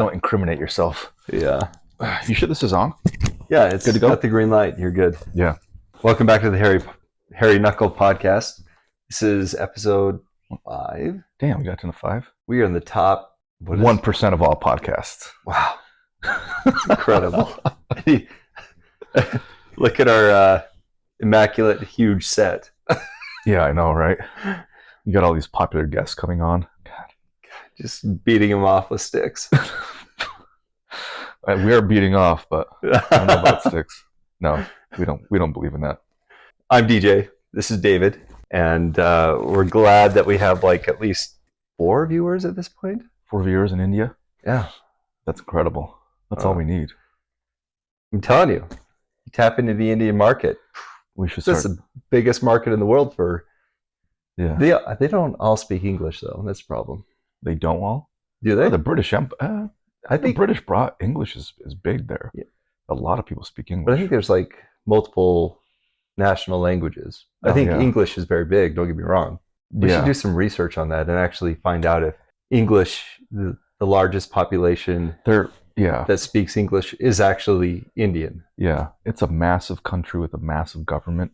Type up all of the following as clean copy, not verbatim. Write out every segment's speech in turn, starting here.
don't incriminate yourself. Yeah. You sure this is on? Yeah, it's good to go. Got the green light. You're good. Yeah. Welcome back to the Hairy Knuckle Podcast. This is episode 5. Damn, we got to the 5. We are in the top 1% of all podcasts. Wow. It's incredible. Look at our immaculate, huge set. Yeah, I know, right? You got all these popular guests coming on. Just beating them off with sticks. We are beating off, but I don't know about sticks. No, we don't believe in that. I'm DJ. This is David, and we're glad that we have like at least 4 viewers at this point. 4 viewers in India. Yeah, that's incredible. That's all we need. I'm telling you, you tap into the Indian market. We should start. That's the biggest market in the world for. Yeah. They don't all speak English though. That's the problem. They don't all? Do they? Oh, the British Empire. I think British brought English is big there. Yeah. A lot of people speak English. But I think there's like multiple national languages. I think English is very big, don't get me wrong. We should do some research on that and actually find out if English, the largest population that speaks English, is actually Indian. Yeah, it's a massive country with a massive government.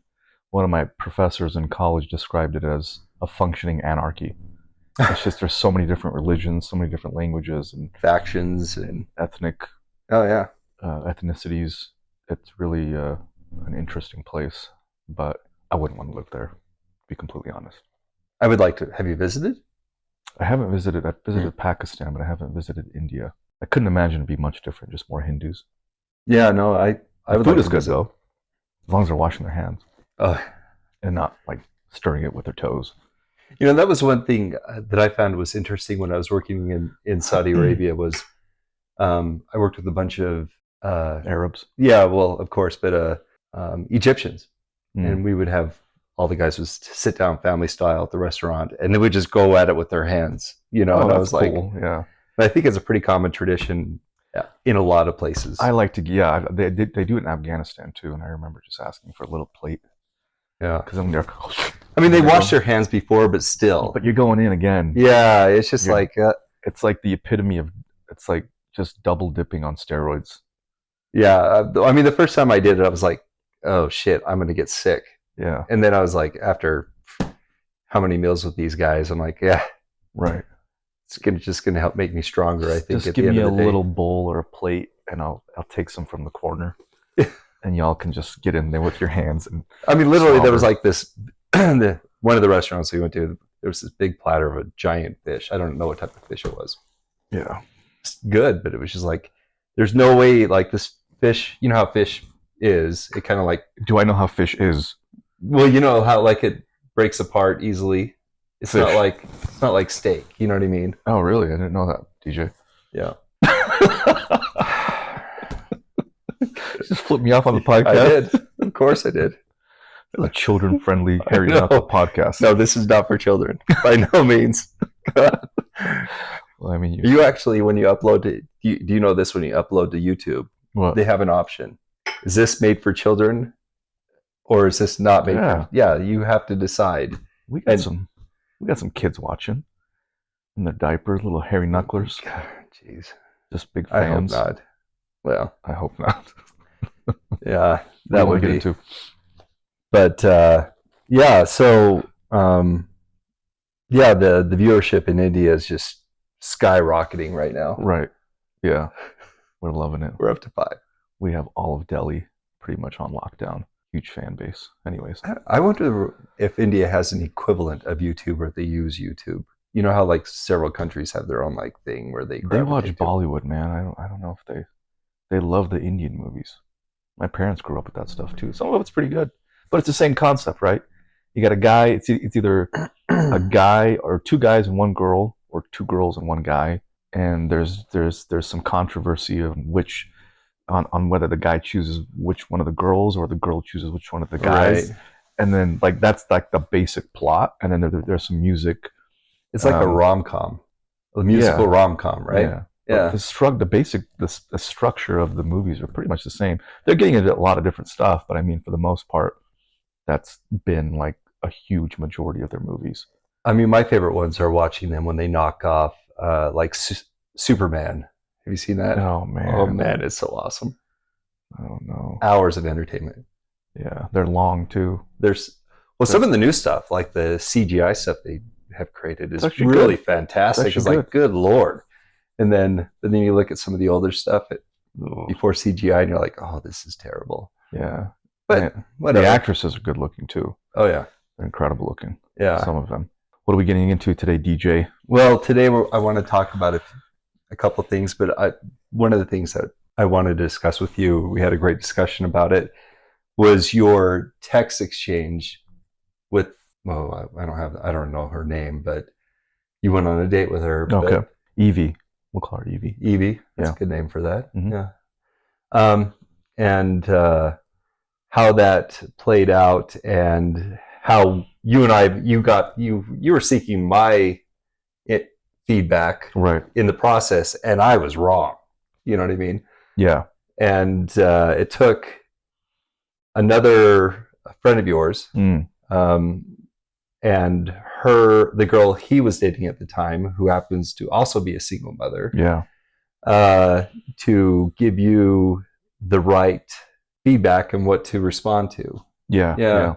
One of my professors in college described it as a functioning anarchy. It's just there's so many different religions, so many different languages and factions and ethnic. Ethnicities. It's really an interesting place, but I wouldn't want to live there, to be completely honest. I would like to. Have you visited? I haven't visited. I've visited Pakistan, but I haven't visited India. I couldn't imagine it'd be much different, just more Hindus. Yeah, no, I would. Food is good though, as long as they're washing their hands and not like stirring it with their toes. You know, that was one thing that I found was interesting when I was working in Saudi Arabia was I worked with a bunch of Arabs. Yeah, well, of course, but Egyptians. And we would have all the guys would sit down family style at the restaurant and they would just go at it with their hands, you know, and I was like, cool. Yeah. But I think it's a pretty common tradition in a lot of places. I like to, they do it in Afghanistan too. And I remember just asking for a little plate. Yeah. Because I'm there. I mean, they wash their hands before, but still. But you're going in again. Yeah, it's just like... it's like the epitome of... It's like just double dipping on steroids. Yeah. I mean, the first time I did it, I was like, oh, shit, I'm going to get sick. Yeah. And then I was like, after how many meals with these guys, I'm like, yeah. Right. It's just going to help make me stronger, I think, just at the end of the day. Give me a little bowl or a plate, and I'll take some from the corner. And y'all can just get in there with your hands. And I mean, literally, there was like this... one of the restaurants we went to, there was this big platter of a giant fish. I don't know what type of fish it was. Yeah. It's good, but it was just like, there's no way, like this fish, you know how fish is, it kind of like... Do I know how fish is? Well, you know how like it breaks apart easily. It's not like steak, you know what I mean? Oh, really? I didn't know that, DJ. Yeah. Just flip me off on the podcast. I did. Of course I did. A children-friendly Hairy Knuckle podcast. No, this is not for children. By no means. Well, I mean... You actually, when you upload to... Do you know this when you upload to YouTube? What? They have an option. Is this made for children? Or is this not made for... Yeah, you have to decide. We got some kids watching. In their diapers, little hairy knucklers. Jeez. Just big fans. I hope not. Well... I hope not. Yeah, that would be... Too. But so the viewership in India is just skyrocketing right now. Right. Yeah. We're loving it. We're up to 5. We have all of Delhi pretty much on lockdown. Huge fan base. Anyways. I wonder if India has an equivalent of YouTube or if they use YouTube. You know how like several countries have their own like thing where they watch Bollywood, man. I don't know if they love the Indian movies. My parents grew up with that stuff too. Some of it's pretty good. But it's the same concept, right? You got a guy, it's either a guy or 2 guys and 1 girl, or 2 girls and 1 guy. And there's some controversy of on whether the guy chooses which one of the girls or the girl chooses which one of the guys. Right. And then like that's like the basic plot. And then there's some music. It's like a rom-com, a musical rom-com, right? Yeah. Yeah. The structure of the movies are pretty much the same. They're getting into a lot of different stuff, but I mean, for the most part, that's been like a huge majority of their movies. I mean, my favorite ones are watching them when they knock off like Superman Have you seen that? Oh man. Oh man, it's so awesome. I don't know. Hours of entertainment. Yeah, they're long too. Some of the new stuff, like the CGI stuff they have created, is actually really good. fantastic. It's like, good Lord. And then you look at some of the older stuff before CGI, and you're like, oh, this is terrible. Yeah. But whatever. The actresses are good looking too. Oh yeah, they're incredible looking. Yeah, some of them. What are we getting into today, DJ? Well, today I want to talk about a couple of things, but one of the things that I wanted to discuss with you, we had a great discussion about it, was your text exchange with, I don't know her name, but you went on a date with her. Okay. Evie. We'll call her Evie. Evie. That's a good name for that. Mm-hmm. Yeah. And how that played out, and how you and I, you were seeking my feedback in the process, and I was wrong. You know what I mean? Yeah. And it took a friend of yours, and the girl he was dating at the time, who happens to also be a single mother, to give you the right feedback and what to respond to. Yeah.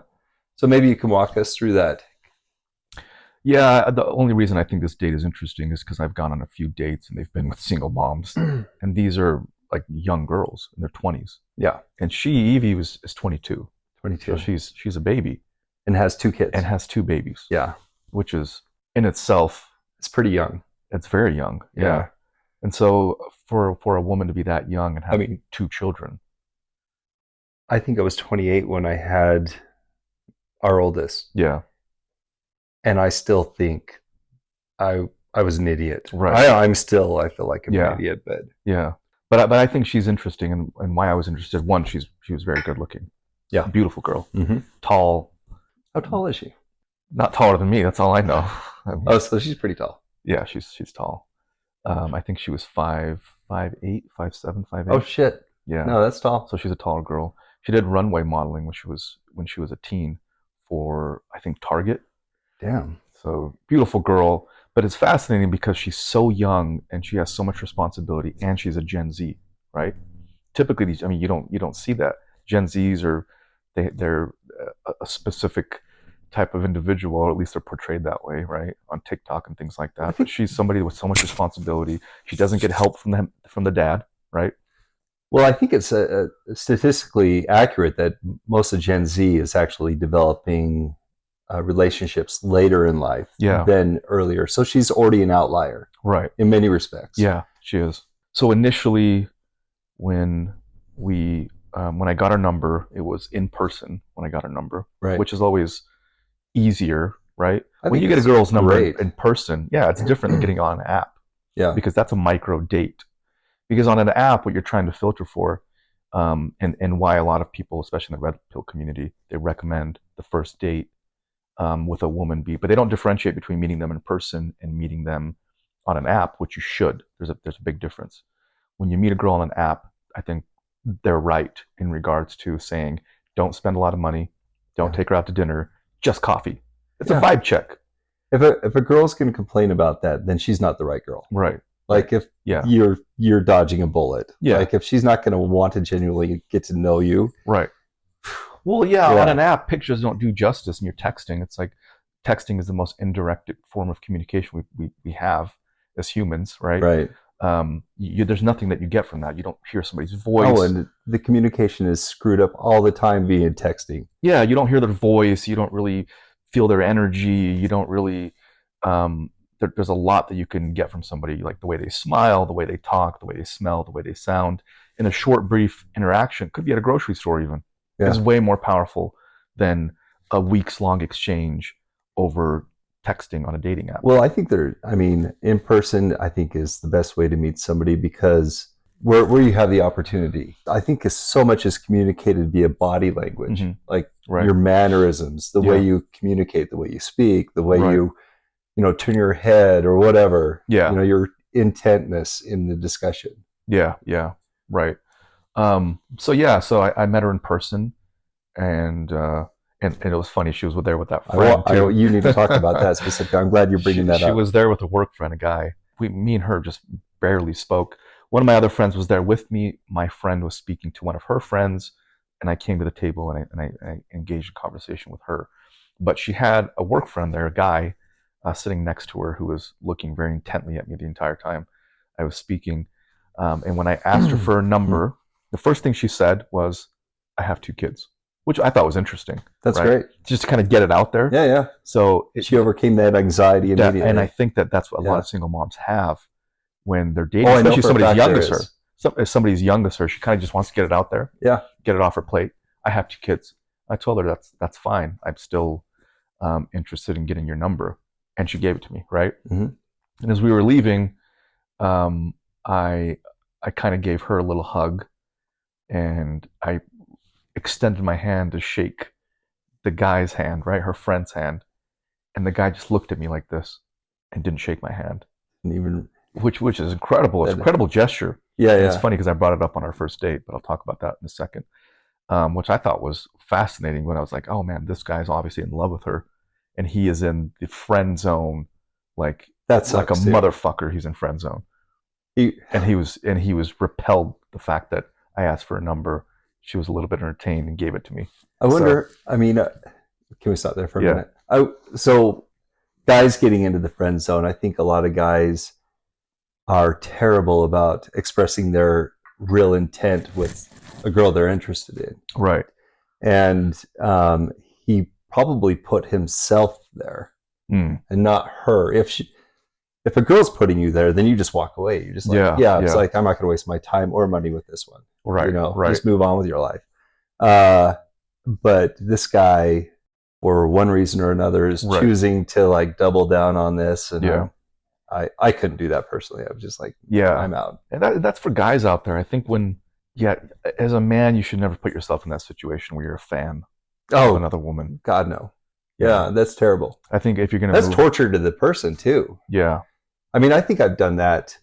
So maybe you can walk us through that. Yeah, the only reason I think this date is interesting is because I've gone on a few dates and they've been with single moms, and these are like young girls in their 20s. Yeah. And Evie is 22. 22. So she's a baby. And has 2 kids. And has 2 babies. Yeah. Which is in itself, it's pretty young. It's very young. Yeah. And so for a woman to be that young and have 2 children. I think I was 28 when I had our oldest. Yeah. And I still think I was an idiot. Right. I feel like I'm an idiot, but yeah. But I think she's interesting, and why I was interested. One, she was very good looking. Yeah. Beautiful girl. Mm-hmm. Tall. How tall is she? Not taller than me. That's all I know. So she's pretty tall. Yeah, she's tall. I think she was 5'8", 5'7", 5'8". Oh shit. Yeah. No, that's tall. So she's a taller girl. She did runway modeling when she was a teen for, I think, Target. Damn. So beautiful girl, but it's fascinating because she's so young and she has so much responsibility, and she's a Gen Z, right? Typically, you don't see that. Gen Zs they're a specific type of individual, or at least they're portrayed that way, right? On TikTok and things like that. But she's somebody with so much responsibility. She doesn't get help from the dad, right? Well, I think it's statistically accurate that most of Gen Z is actually developing relationships later in life than earlier. So she's already an outlier, right? In many respects. Yeah, she is. So initially, when I got her number, it was in person when I got her number, right? Which is always easier, right? When you get a girl's number in person, it's different than getting on an app. Yeah. Because that's a micro date. Because on an app, what you're trying to filter for, and why a lot of people, especially in the red pill community, they recommend the first date with a woman but they don't differentiate between meeting them in person and meeting them on an app, which you should. There's a big difference. When you meet a girl on an app, I think they're right in regards to saying, don't spend a lot of money, don't take her out to dinner, just coffee. It's a vibe check. If a girl's going to complain about that, then she's not the right girl. Right. Like if you're dodging a bullet. Yeah. Like if she's not going to want to genuinely get to know you. Right. Well, on an app, pictures don't do justice, and you're texting. It's like texting is the most indirect form of communication we have as humans, right? Right. There's nothing that you get from that. You don't hear somebody's voice. Oh, and the communication is screwed up all the time via texting. Yeah, you don't hear their voice. You don't really feel their energy. You don't really. There's a lot that you can get from somebody, like the way they smile, the way they talk, the way they smell, the way they sound. In a short, brief interaction, could be at a grocery store even. Yeah. Is way more powerful than a weeks-long exchange over texting on a dating app. Well, I think in person, I think is the best way to meet somebody, because where you have the opportunity, I think so much is communicated via body language, like your mannerisms, the way you communicate, the way you speak, the way you turn your head or whatever. Yeah. Your intentness in the discussion. Yeah. Yeah. Right. So I met her in person, and it was funny. She was there with that friend. You need to talk about that specifically. I'm glad you're bringing that up. She was there with a work friend, a guy. Me and her just barely spoke. one of my other friends was there with me. My friend was speaking to one of her friends, and I came to the table and I engaged in conversation with her. But she had a work friend there, a guy, sitting next to her who was looking very intently at me the entire time I was speaking. And when I asked her for a number, the first thing she said was, "I have 2 kids," which I thought was interesting. That's right? great. Just to kind of get it out there. Yeah, yeah. So she overcame that anxiety immediately. And I think that's what a lot of single moms have when they're dating, Oh, especially somebody as young as her. If somebody's young as her, she kind of just wants to get it out there. Yeah. Get it off her plate. I have 2 kids. I told her that's fine. I'm still interested in getting your number. And she gave it to me, right? Mm-hmm. And as we were leaving, I kind of gave her a little hug, and I extended my hand to shake the guy's hand, right? Her friend's hand. And the guy just looked at me like this and didn't shake my hand. Which is incredible. It's an incredible gesture. Yeah, yeah. It's funny because I brought it up on our first date, but I'll talk about that in a second. Which I thought was fascinating when I was like, oh man, this guy's obviously in love with her. And he is in the friend zone, like that's like a motherfucker. He's in friend zone. And he was repelled the fact that I asked for a number. She was a little bit entertained and gave it to me. I wonder. So, I mean, can we stop there for a minute? So guys getting into the friend zone, I think a lot of guys are terrible about expressing their real intent with a girl they're interested in. Right. And he probably put himself there and not her. If a girl's putting you there, then you just walk away. You're just like, it's like, I'm not going to waste my time or money with this one. Right. Just move on with your life. But this guy, for one reason or another, is choosing to like double down on this. And I couldn't do that personally. I was just like, I'm out. And that's for guys out there. I think as a man, you should never put yourself in that situation where you're a fan of another woman. God, no. Yeah, that's terrible. I think if you're going to that's torture to the person too. Yeah. I mean, I think I've done that.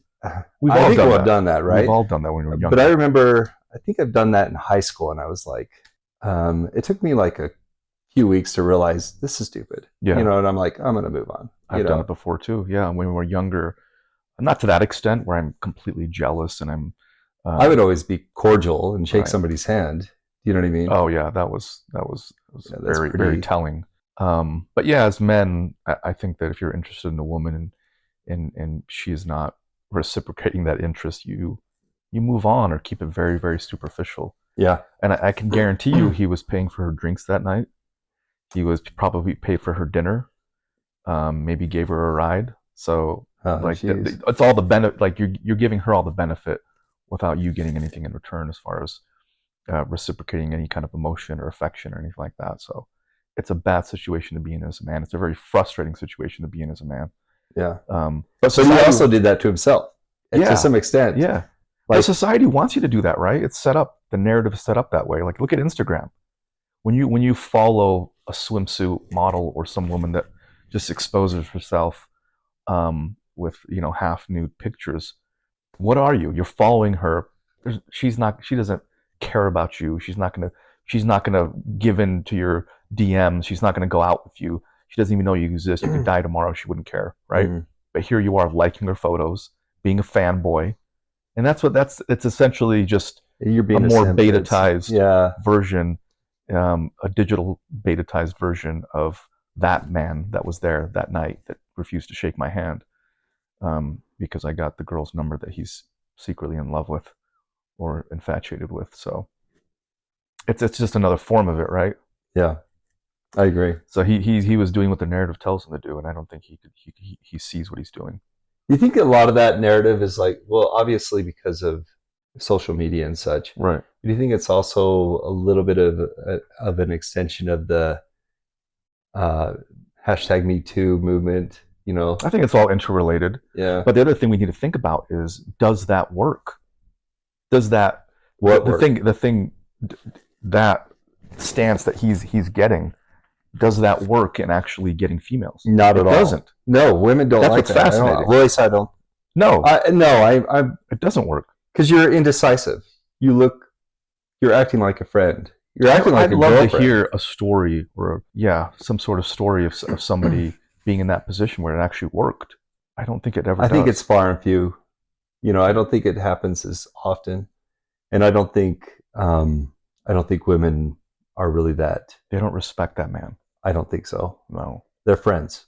We've all done that, right? We've all done that when we were younger. But I remember, I think I've done that in high school, and I was like, it took me like a few weeks to realize this is stupid. Yeah. And I'm like, I'm going to move on. I've done it before too. Yeah. When we were younger, not to that extent where I'm completely jealous and I'm. I would always be cordial and shake somebody's hand. You know what I mean? Oh yeah, that was very very telling. But yeah, as men, I think that if you're interested in a woman and she is not reciprocating that interest, you move on or keep it very very superficial. Yeah. And I can guarantee you, he was paying for her drinks that night. He was probably paid for her dinner. Maybe gave her a ride. So it's all the benefit. Like you're giving her all the benefit without you getting anything in return as far as reciprocating any kind of emotion or affection or anything like that. So it's a bad situation to be in as a man. It's a very frustrating situation to be in as a man. Yeah. But so he also did that to himself to some extent. Yeah. Like society wants you to do that, right? It's set up. The narrative is set up that way. Like look at Instagram. When you follow a swimsuit model or some woman that just exposes herself with half nude pictures, what are you? You're following her. She doesn't care about you. She's not gonna give in to your DMs. She's not gonna go out with you. She doesn't even know you exist. You could die tomorrow. She wouldn't care, right? Mm-hmm. But here you are liking her photos, being a fanboy, and it's essentially just you're being a more betatized version, a digital betatized version of that man that was there that night that refused to shake my hand. Because I got the girl's number that he's secretly in love with or infatuated with. So it's just another form of it, right? Yeah, I agree. So he was doing what the narrative tells him to do, and I don't think he sees what he's doing. You think a lot of that narrative is like, well, obviously because of social media and such, right? Do you think it's also a little bit of an extension of the #MeToo movement? I think it's all interrelated. Yeah. But the other thing we need to think about is, does that work? Does that the thing that stance that he's getting, does that work in actually getting females? Not at all. It doesn't. No, women don't like that. That's what's fascinating. I don't. No. It doesn't work. Because you're indecisive. You're acting like a friend. You're acting like a girlfriend. I'd love to hear a story or some sort of story of somebody being in that position where it actually worked. I don't think it ever does. I think it's far and few. I don't think it happens as often, and I don't think women are really that. They don't respect that man. I don't think so. No, they're friends.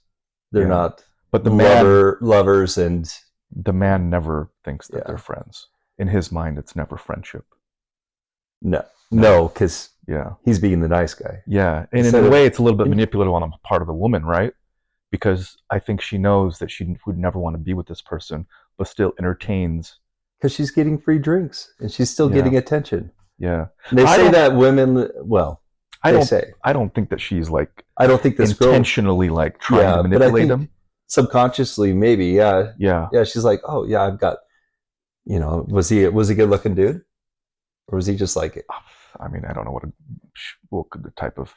They're not. But the lovers, and the man never thinks that they're friends. In his mind, it's never friendship. No, because he's being the nice guy. Yeah, and in a way, it's a little bit manipulative on the part of the woman, right? Because I think she knows that she would never want to be with this person, but still entertains. Because she's getting free drinks and she's still getting attention. Yeah, and they say that women. Well, I don't think that she's like. I don't think this intentionally girl, like trying to manipulate him. Subconsciously, maybe, yeah. She's like, oh yeah, I've got. Was he a good looking dude, or was he just like? I mean, I don't know what the type of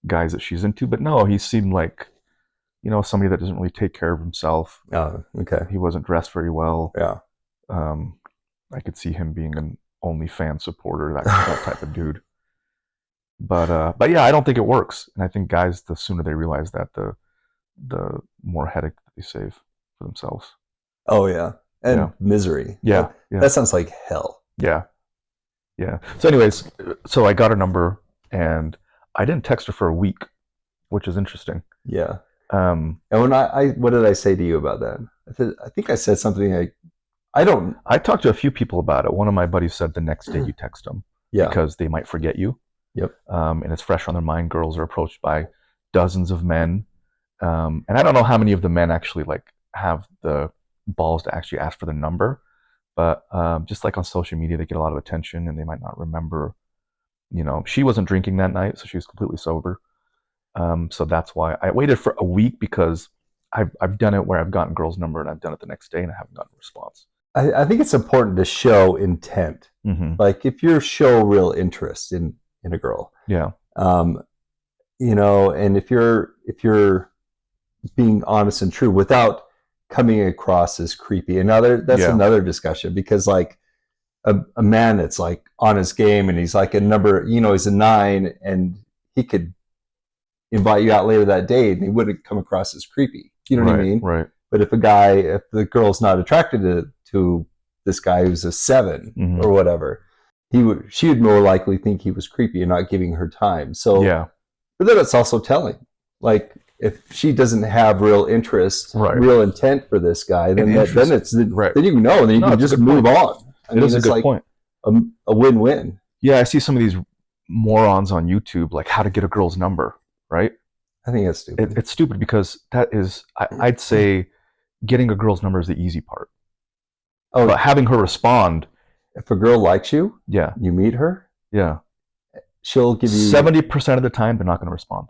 guys that she's into, but no, he seemed like, somebody that doesn't really take care of himself. Oh, okay. He wasn't dressed very well. Yeah. I could see him being an OnlyFans supporter, that type of dude. But yeah, I don't think it works, and I think guys, the sooner they realize that, the more headache that they save for themselves. Oh yeah, and misery. Yeah, that sounds like hell. Yeah. So, anyways, I got her number, and I didn't text her for a week, which is interesting. Yeah. And when what did I say to you about that? I think I said something like, I talked to a few people about it. One of my buddies said the next day you text them because they might forget you. Yep. And it's fresh on their mind. Girls are approached by dozens of men. And I don't know how many of the men actually like have the balls to actually ask for the number, but just like on social media, they get a lot of attention and they might not remember. She wasn't drinking that night, so she was completely sober. So that's why I waited for a week, because I've done it where I've gotten girls' number and I've done it the next day and I haven't gotten a response. I think it's important to show intent. Mm-hmm. Like if you show real interest in a girl, and if you're being honest and true without coming across as creepy. And that's another discussion, because like a man that's like on his game and he's like a number, he's a 9 and he could invite you out later that day and he wouldn't come across as creepy. You know what I mean? Right. But if the girl's not attracted to this guy who's a 7 or whatever, she would more likely think he was creepy and not giving her time. So but then it's also telling, like, if she doesn't have real interest, real intent for this guy, then then you know, and then you can just move on. It is a good point. A win-win. Yeah, I see some of these morons on YouTube, like how to get a girl's number, right? I think that's stupid. It's stupid, because that is, I'd say, getting a girl's number is the easy part. Oh, but having her respond. If a girl likes you, you meet her, she'll give you 70% of the time they're not going to respond.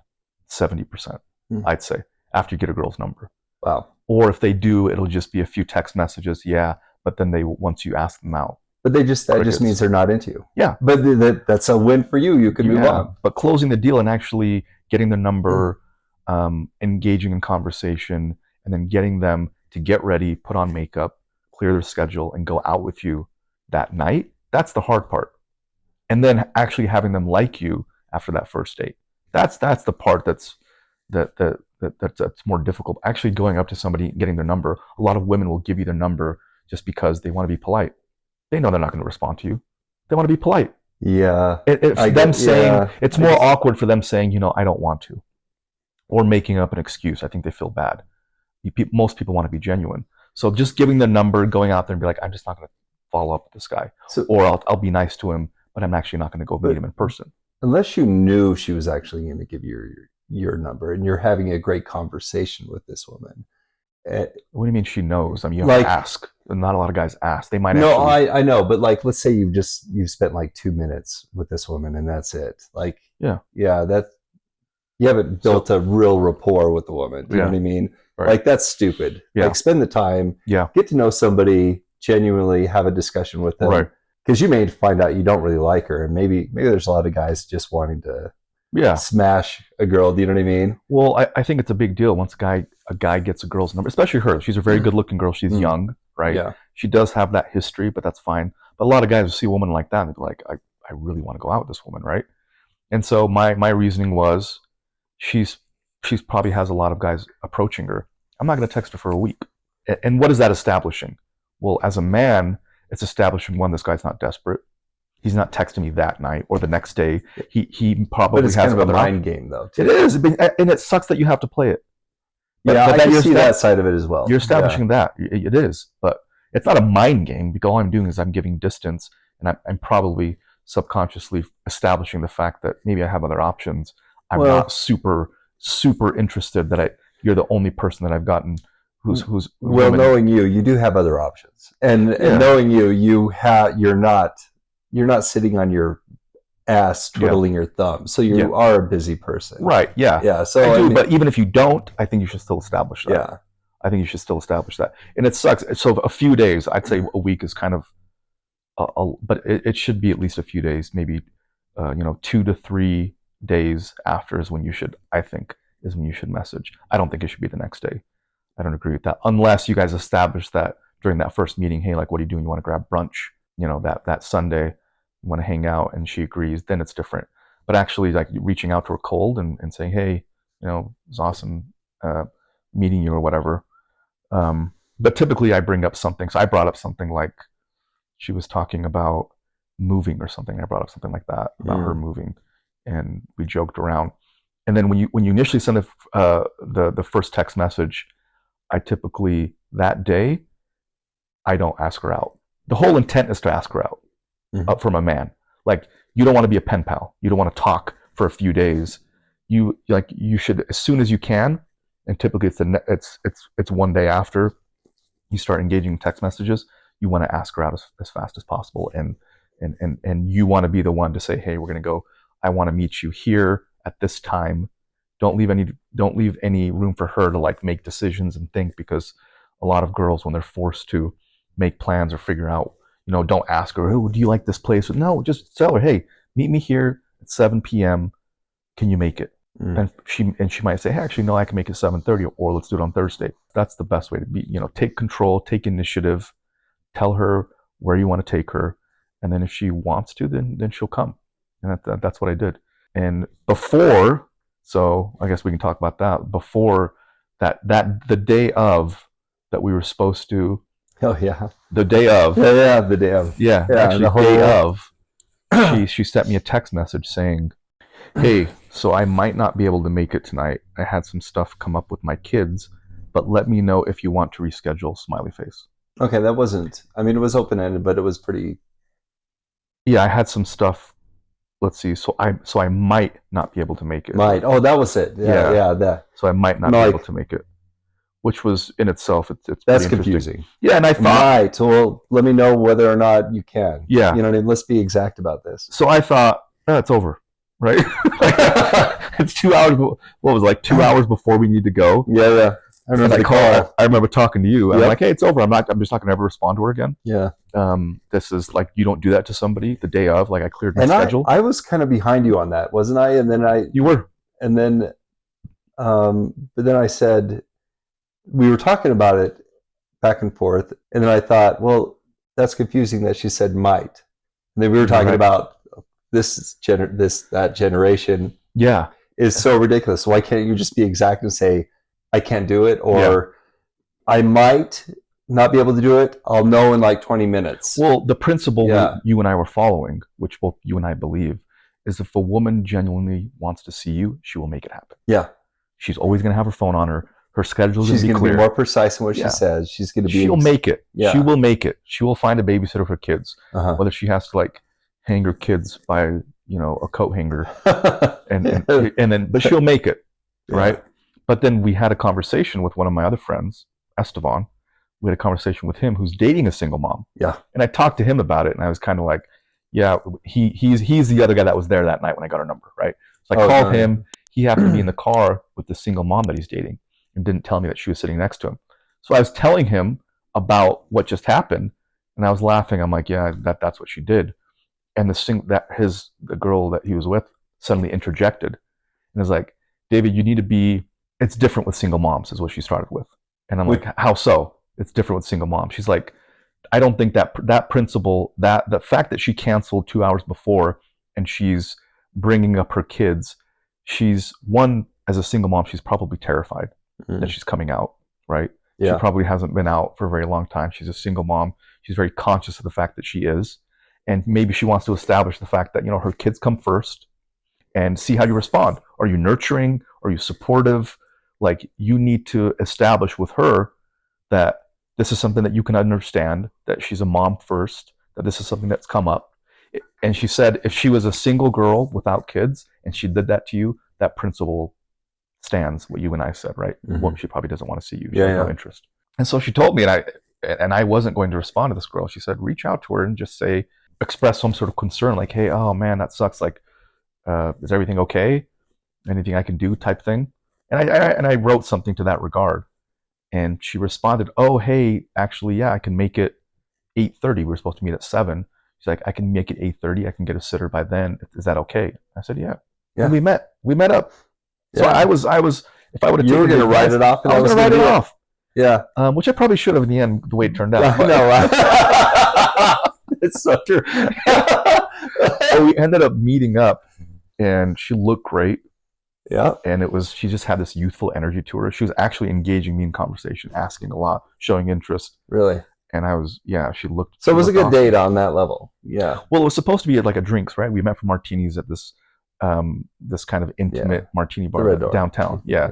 70%, I'd say, after you get a girl's number. Wow. Or if they do, it'll just be a few text messages. Yeah, but then once you ask them out. But that just means they're not into you. Yeah. But that's a win for you. You can move on. But closing the deal and actually getting the number, engaging in conversation, and then getting them to get ready, put on makeup, clear their schedule, and go out with you that night, that's the hard part. And then actually having them like you after that first date. That's the part that's more difficult. Actually going up to somebody, getting their number. A lot of women will give you their number just because they want to be polite. They know they're not going to respond to you. They want to be polite. Yeah. It's more awkward for them saying, I don't want to, or making up an excuse. I think they feel bad. Most people want to be genuine. So just giving the number, going out there and be like, I'm just not going to follow up with this guy, or I'll be nice to him, but I'm actually not going to go meet him in person. Unless you knew she was actually going to give you your number and you're having a great conversation with this woman. What do you mean she knows? I mean, you have to ask. Not a lot of guys ask. They might. No, I know, but like, let's say you've spent like 2 minutes with this woman and that's it. Like, that you haven't built a real rapport with the woman. You know what I mean? Right. Like, that's stupid. Yeah. Like, spend the time. Yeah. Get to know somebody, genuinely have a discussion with them. Right. Because you may find out you don't really like her, and maybe there's a lot of guys just wanting to smash a girl. Do you know what I mean? Well, I think it's a big deal once a guy gets a girl's number, especially her. She's a very good-looking girl. She's young, right? Yeah. She does have that history, but that's fine. But a lot of guys will see a woman like that and they'll be like, I really want to go out with this woman, right? And so my reasoning was, she's probably has a lot of guys approaching her. I'm not going to text her for a week. And what is that establishing? Well, as a man, it's establishing one, this guy's not desperate. He's not texting me that night or the next day. He probably but it's has kind of a mind options. game, though. Too. It is, and it sucks that you have to play it. But I can see that side of it as well. You're establishing that. It is, but it's not a mind game, because all I'm doing is I'm giving distance, and I'm probably subconsciously establishing the fact that maybe I have other options. I'm not super interested that you're the only person that I've gotten who's well, knowing you do have other options, and knowing you're not sitting on your ass twiddling your thumb, so you are a busy person, right? Yeah. So I do, but even if you don't, I think you should still establish that. Yeah, I think you should still establish that, and it sucks. So a few days, I'd say a week is kind of, but it should be at least a few days, maybe 2 to 3 days after is when you should. I think is when you should message. I don't think it should be the next day. I don't agree with that, unless you guys establish that during that first meeting. Hey, like, what are you doing? You want to grab brunch? That Sunday. You want to hang out, and she agrees, then it's different. But actually, like, reaching out to her cold and saying, hey, it's awesome meeting you or whatever. But typically I bring up something. So I brought up something like she was talking about moving or something. I brought up something like that about her moving, and we joked around. And then when you initially send the first text message, I typically that day, I don't ask her out. The whole intent is to ask her out. From a man, like, you don't want to be a pen pal. You don't want to talk for a few days. You should, as soon as you can, and typically it's one day after you start engaging in text messages. You want to ask her out as fast as possible, and you want to be the one to say, hey, we're gonna go. I want to meet you here at this time. Don't leave any room for her to like make decisions and think, because a lot of girls, when they're forced to make plans or figure out. Don't ask her, oh, do you like this place? No, just tell her, hey, meet me here at 7 p.m. Can you make it? And she might say, hey, actually, no, I can make it 7:30, or let's do it on Thursday. That's the best way to be. Take control, take initiative, tell her where you want to take her, and then if she wants to, then she'll come. And that's what I did. And before, so I guess we can talk about that. Before that the day of that we were supposed to. Oh yeah. The day of. Yeah, the day of. Yeah, actually, the day of. She sent me a text message saying, "Hey, so I might not be able to make it tonight. I had some stuff come up with my kids, but let me know if you want to reschedule." Smiley face. Okay, that wasn't. I mean, it was open ended, but it was pretty. Yeah, I had some stuff. Let's see. So I might not be able to make it. Might. Oh, that was it. Yeah. That. So I might not be able to make it. Which was in itself, it's that's confusing. Yeah, and I thought, right. So well, let me know whether or not you can. Yeah, let's be exact about this. So I thought, it's over, right? It's 2 hours. What was it, like 2 hours before we need to go? Yeah. I remember talking to you. I'm like, hey, it's over. I'm just not going to ever respond to her again. Yeah. This is like, you don't do that to somebody the day of. Like, I cleared my schedule. I was kind of behind you on that, wasn't I? And then you were. And then, but then I said. We were talking about it back and forth, and then I thought, well, that's confusing that she said might. And then we were talking about that generation. Yeah, is so ridiculous. Why can't you just be exact and say, I can't do it, or I might not be able to do it. I'll know in like 20 minutes. Well, the principle you and I were following, which both you and I believe, is if a woman genuinely wants to see you, she will make it happen. Yeah, she's always going to have her phone on her. Her schedule is going to be more precise in what she says. She's going to be. She'll make it. Yeah. She will make it. She will find a babysitter for kids, whether she has to like hang her kids by a coat hanger, and then but she'll make it, right? But then we had a conversation with one of my other friends, Esteban. We had a conversation with him who's dating a single mom. Yeah, and I talked to him about it, and I was kind of like, he's the other guy that was there that night when I got her number, right? So I called him. He happened to be in the car with the single mom that he's dating. And didn't tell me that she was sitting next to him. So I was telling him about what just happened, and I was laughing. I'm like, yeah, that's what she did. And the girl that he was with suddenly interjected and was like, David, you need to be. It's different with single moms, is what she started with. And I'm like, how so? It's different with single moms. She's like, I don't think that principle, that the fact that she canceled 2 hours before and she's bringing up her kids, she's one, as a single mom, she's probably terrified that she's coming out, right? She probably hasn't been out for a very long time. She's a single mom. She's very conscious of the fact that she is. And maybe she wants to establish the fact that, her kids come first and see how you respond. Are you nurturing? Are you supportive? Like, you need to establish with her that this is something that you can understand, that she's a mom first, that this is something that's come up. And she said if she was a single girl without kids and she did that to you, that principle stands, what you and I said, right? Mm-hmm. Well, she probably doesn't want to see you. She has no interest. And so she told me, and I wasn't going to respond to this girl. She said, reach out to her and just express some sort of concern, like, hey, oh man, that sucks. Like, is everything okay? Anything I can do, type thing. And I wrote something to that regard. And she responded, oh, hey, actually, yeah, I can make it 8:30. We were supposed to meet at 7. She's like, I can make it 8:30. I can get a sitter by then. Is that okay? I said, yeah. And we met up. So I was, if I would have, you were going to write it off. I was going to write it off. Yeah. Which I probably should have in the end, the way it turned out. It's so true. So we ended up meeting up, and she looked great. Yeah. And she just had this youthful energy to her. She was actually engaging me in conversation, asking a lot, showing interest. Really? And she looked. So it was a good date on that level. Yeah. Well, it was supposed to be like a drinks, right? We met for martinis at this kind of intimate martini bar downtown. Yeah.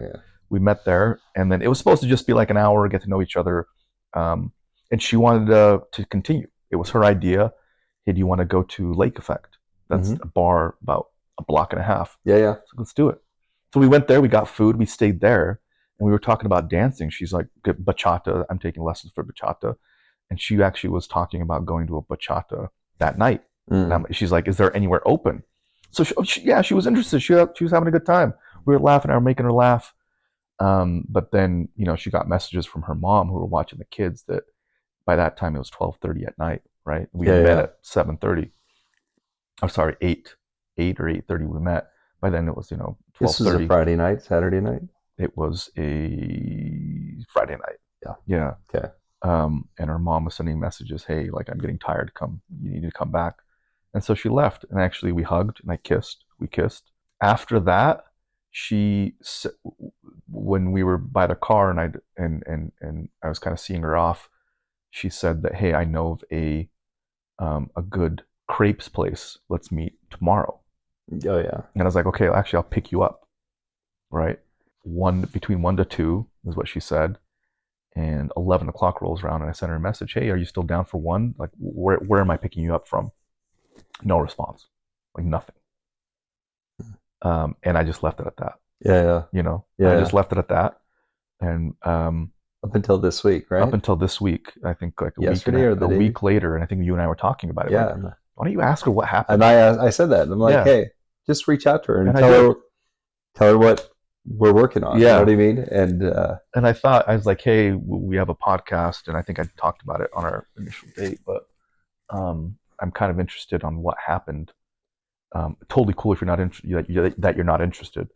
We met there, and then it was supposed to just be like an hour, get to know each other. And she wanted to continue. It was her idea. Hey, do you want to go to Lake Effect? That's a bar about a block and a half. Yeah. So let's do it. So we went there, we got food, we stayed there, and we were talking about dancing. She's like, bachata. I'm taking lessons for bachata. And she actually was talking about going to a bachata that night. And she's like, is there anywhere open? So she was interested. She was having a good time. We were laughing, I was making her laugh. But then, she got messages from her mom who were watching the kids that by that time it was 12:30 at night, right? We met at 7:30. I'm sorry, 8 or 8:30 we met. By then it was, 12:30. This was a Friday night, Saturday night? It was a Friday night. Yeah. Okay. And her mom was sending messages, hey, like, I'm getting tired, you need to come back. And so she left, and actually we hugged and we kissed. After that, when we were by the car and I was kind of seeing her off, she said that, hey, I know of a good crepes place. Let's meet tomorrow. Oh yeah. And I was like, okay, actually I'll pick you up. Right? Between 1 to 2 is what she said. And 11 o'clock rolls around, and I sent her a message. Hey, are you still down for 1? Like, where am I picking you up from? No response. Like, nothing. And I just left it at that. Yeah. I just left it at that. And up until this week, right? Up until this week, I think like a week later, and I think you and I were talking about it. Yeah. Like, why don't you ask her what happened? And I said that. And I'm like, hey, just reach out to her and tell her what we're working on. Yeah. You know what I mean? And I was like, hey, we have a podcast, and I think I talked about it on our initial date, but I'm kind of interested on what happened. Totally cool if you're not interested, that you're not interested.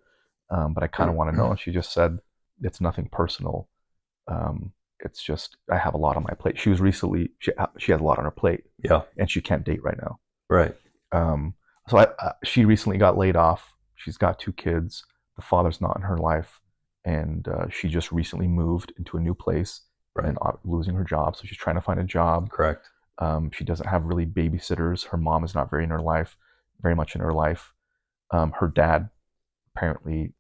But I kind of want to know. And she just said, it's nothing personal. It's just, I have a lot on my plate. She has a lot on her plate. Yeah. And she can't date right now. Right. So she recently got laid off. She's got 2 kids. The father's not in her life. And she just recently moved into a new place and losing her job. So she's trying to find a job. Correct. She doesn't have really babysitters. Her mom is not very much in her life. Her dad apparently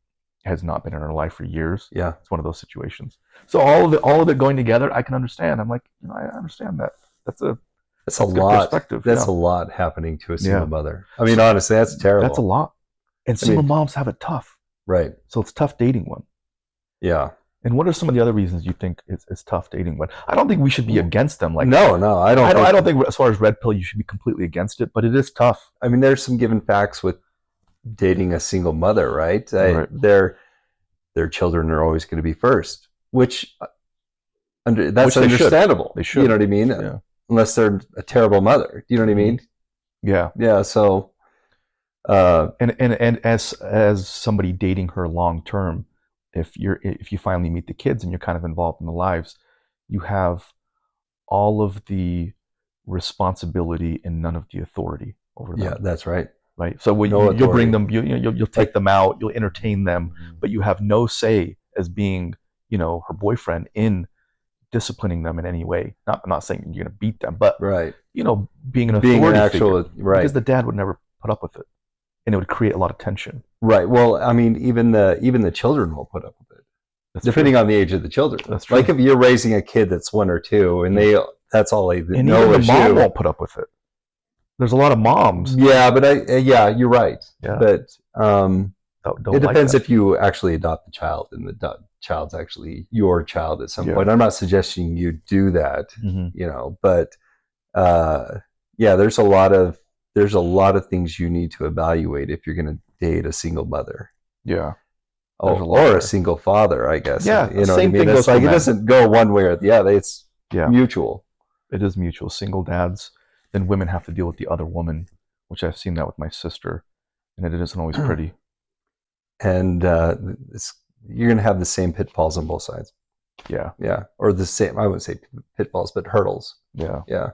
has not been in her life for years. Yeah. It's one of those situations. So all of it going together, I can understand. I'm like, I understand that. That's a lot. Perspective. That's a lot happening to a single mother. I mean, honestly, that's terrible. That's a lot. And single moms have it tough. Right. So it's tough dating one. Yeah. And what are some of the other reasons you think it's tough dating one? I don't think we should be against them. Like, no, I don't think as far as red pill, you should be completely against it, but it is tough. I mean, there's some given facts with dating a single mother, right? Their children are always going to be first, that's understandable. They should. You know what I mean? Yeah. Unless they're a terrible mother. Do you know what I mean? Yeah. Yeah. So, and as somebody dating her long term, if you finally meet the kids and you're kind of involved in the lives, you have all of the responsibility and none of the authority over them. Yeah, that's right. Right. So you'll bring them, you'll take them out, you'll entertain them, but you have no say as being, her boyfriend in disciplining them in any way. I'm not saying you're going to beat them, but right, being an authority figure, right, because the dad would never put up with it, and it would create a lot of tension. Right. Well, I mean, even the children will put up with it, depending on the age of the children. That's true. Like if you're raising a kid that's 1 or 2, and that's all they know. And even the mom won't put up with it. There's a lot of moms. Yeah, but you're right. Yeah. But don't it depends if you actually adopt the child, and the child's actually your child at some point. I'm not suggesting you do that, but there's a lot of things you need to evaluate if you're going to date a single mother. Yeah. Or a single father, I guess. Yeah. You know what I mean? It's like it doesn't go one way or the other. It's mutual. It is mutual. Single dads, then women have to deal with the other woman, which I've seen that with my sister, and it isn't always pretty. And you're going to have the same pitfalls on both sides. Yeah. Yeah. Or the same, I wouldn't say pitfalls, but hurdles. Yeah. Yeah.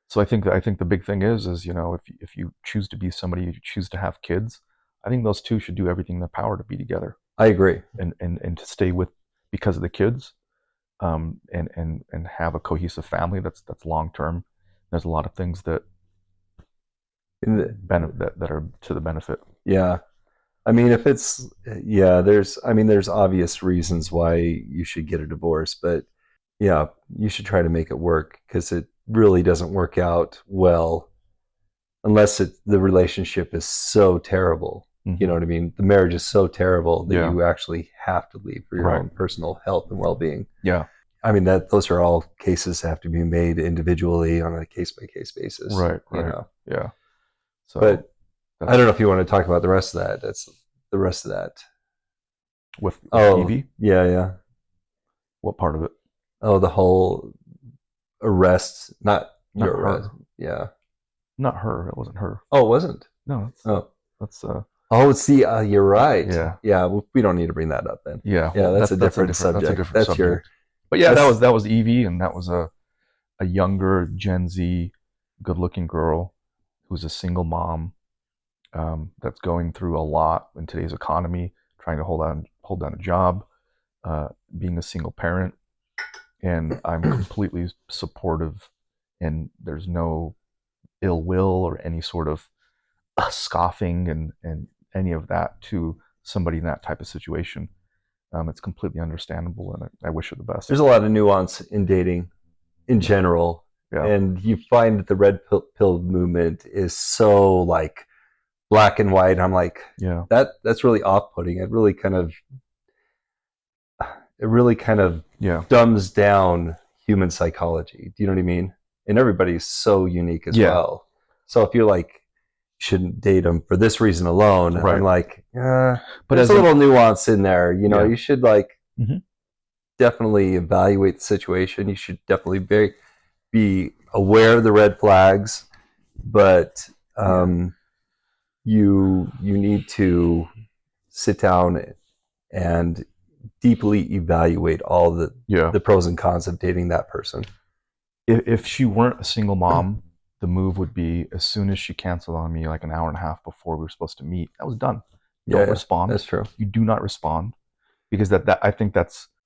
So I think the big thing is if you choose to be somebody, you choose to have kids, I think those two should do everything in their power to be together. I agree. And to stay with because of the kids, and have a cohesive family that's long term. There's a lot of things that are to the benefit. Yeah. I mean, if it's there's obvious reasons why you should get a divorce, but yeah, you should try to make it work, because it really doesn't work out well unless the relationship is so terrible. Mm-hmm. You know what I mean? The marriage is so terrible that you actually have to leave for your own personal health and well-being. Yeah. I mean, those are all cases that have to be made individually on a case-by-case basis. Right. Yeah. So, but I don't know if you want to talk about the rest of that. That's the rest of that. With Evie? Yeah. What part of it? Oh, the whole arrest, not your her. arrest. Yeah. Not her. It wasn't her. Oh, it wasn't? No. That's see, you're right. Yeah. Yeah, we don't need to bring that up then. Yeah. Yeah, that's a different subject. That's a different subject. But yeah, that was Evie, and that was a younger Gen Z, good-looking girl who's a single mom, that's going through a lot in today's economy, trying to hold down a job, being a single parent, and I'm completely supportive, and there's no ill will or any sort of scoffing and any of that to somebody in that type of situation. It's completely understandable, and I wish her the best. There's a lot of nuance in dating in general, and you find that the red pill movement is so like black and white. I'm like, that's really off-putting. It really kind of dumbs down human psychology. Do you know what I mean? And everybody's so unique as well. So if you're like, shouldn't date them for this reason alone, I'm like, but there's a little nuance in there. You should definitely evaluate the situation. You should definitely be aware of the red flags, but you need to sit down and deeply evaluate all the pros and cons of dating that person. If she weren't a single mom, the move would be, as soon as she canceled on me like an hour and a half before we were supposed to meet, that was done. Don't respond. That's true. You do not respond, because I think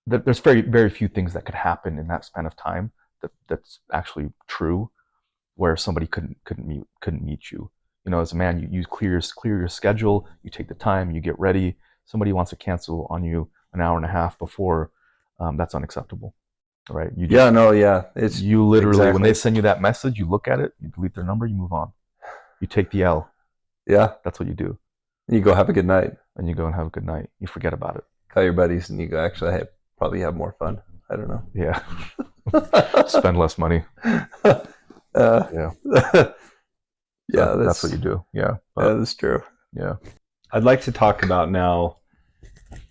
there's very, very few things that could happen in that span of time that's actually true, where somebody couldn't meet you. As a man, you clear your schedule, you take the time, you get ready. Somebody wants to cancel on you an hour and a half before, that's unacceptable. Right? It's you literally, when they send you that message, you look at it, you delete their number, you move on. You take the L. Yeah. That's what you do. You go have a good night. And you go and have a good night. You forget about it. Call your buddies and you go, actually, I probably have more fun. I don't know. Yeah. Spend less money. Yeah. That's what you do. Yeah. That's true. Yeah. I'd like to talk about now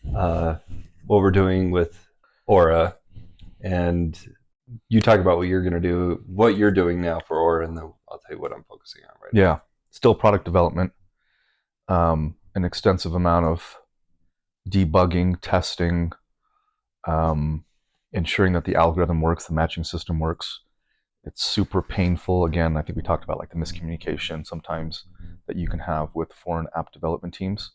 what we're doing with Orra. And you talk about what you're doing now for Orra, and then I'll tell you what I'm focusing on right now. Yeah, still product development, an extensive amount of debugging, testing, ensuring that the algorithm works, the matching system works. It's super painful. Again, I think we talked about like the miscommunication sometimes that you can have with foreign app development teams.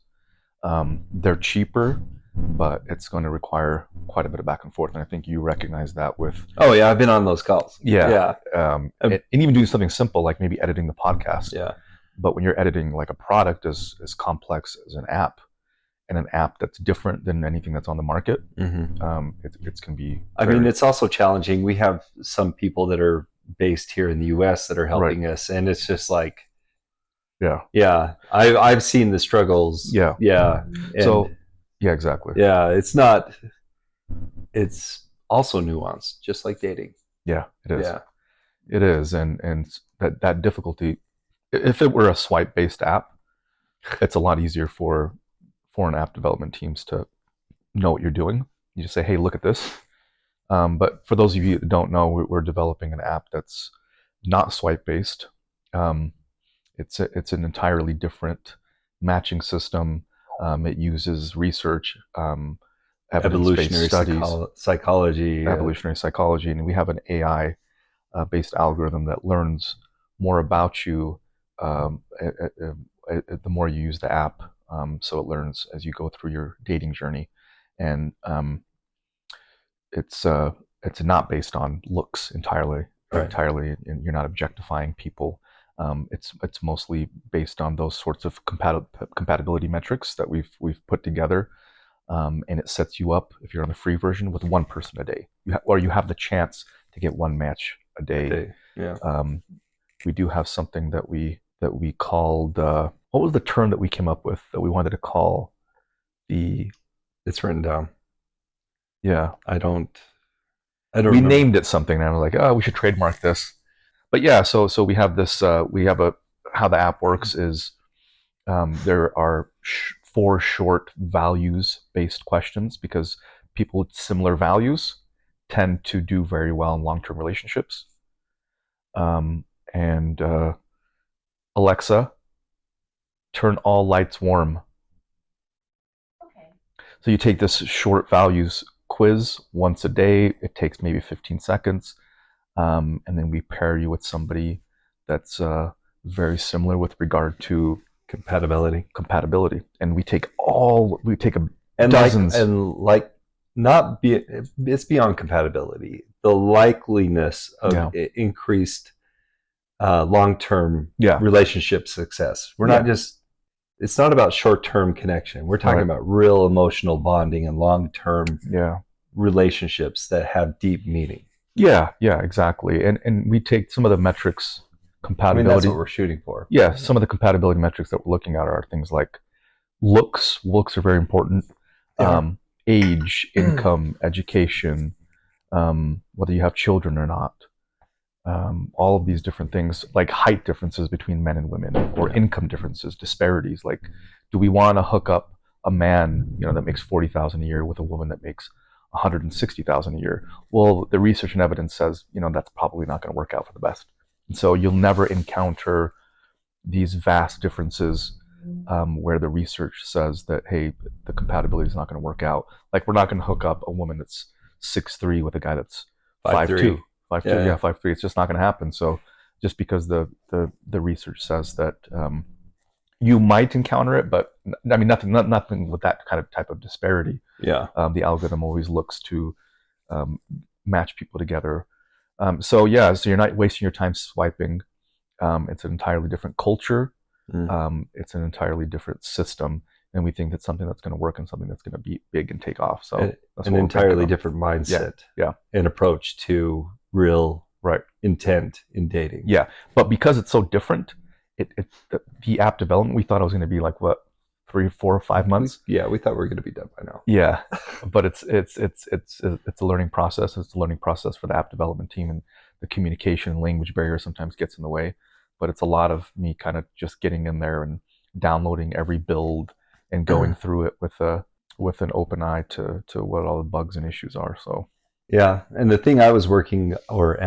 They're cheaper, but it's going to require quite a bit of back and forth. And I think you recognize that with. Oh yeah, I've been on those calls. Yeah. And even doing something simple like maybe editing the podcast. Yeah. But when you're editing like a product as complex as an app, and an app that's different than anything that's on the market, it can be. I mean, it's also challenging. We have some people that are based here in the U.S. that are helping us, and it's just like, yeah. I've seen the struggles. Yeah. So, yeah, exactly. Yeah, it's not. It's also nuanced, just like dating. Yeah, it is. Yeah, it is, and that difficulty. If it were a swipe-based app, it's a lot easier for foreign app development teams to know what you're doing. You just say, hey, look at this. But for those of you that don't know, we're developing an app that's not swipe-based. It's an entirely different matching system. It uses research, evidence-based studies, psychology, evolutionary psychology, and we have an AI-based algorithm that learns more about you the more you use the app. So it learns as you go through your dating journey, and it's not based on looks entirely, and you're not objectifying people. It's mostly based on those sorts of compatibility metrics that we've put together, and it sets you up, if you're on the free version, with one person a day, or you have the chance to get one match a day. Yeah. We do have something that we called. What was the term that we came up with that we wanted to call the? It's written down. Yeah, I don't. We remember. Named it something, and I was like, oh, we should trademark this. But yeah, so we have this. We have how the app works is there are 4 short values-based questions, because people with similar values tend to do very well in long-term relationships. And Alexa, turn all lights warm. Okay. So you take this short values quiz once a day. It takes maybe 15 seconds. And then we pair you with somebody that's very similar with regard to compatibility. And we take dozens. It's beyond compatibility. The likeliness of increased long-term relationship success. We're not just, it's not about short-term connection. We're talking about real emotional bonding and long-term relationships that have deep meaning. Yeah, exactly. And we take some of the metrics, compatibility. I mean, that's what we're shooting for. Yeah, some of the compatibility metrics that we're looking at are things like looks. Looks are very important. Age, income, education, whether you have children or not. All of these different things, like height differences between men and women, or income differences, disparities. Like, do we want to hook up a man, that makes $40,000 a year with a woman that makes $160,000 a year? Well, the research and evidence says, that's probably not going to work out for the best. And so you'll never encounter these vast differences where the research says that, hey, the compatibility is not going to work out. Like, we're not going to hook up a woman that's 6'3" with a guy that's 5'2". 5'3". It's just not going to happen. So just because the research says that you might encounter it, but I mean, nothing with that kind of type of disparity. Yeah. The algorithm always looks to match people together. So you're not wasting your time swiping. It's an entirely different culture. It's an entirely different system. And we think that's something that's going to work and something that's going to be big and take off. So that's an entirely different mindset and approach to real intent in dating. Yeah, but because it's so different, the app development, we thought it was going to be like 3, 4, or 5 months. Yeah, we thought we were going to be done by now. Yeah, but it's a learning process. It's a learning process for the app development team, and the communication and language barrier sometimes gets in the way. But it's a lot of me kind of just getting in there and downloading every build and going through it with an open eye to what all the bugs and issues are. So. Yeah, and the thing I am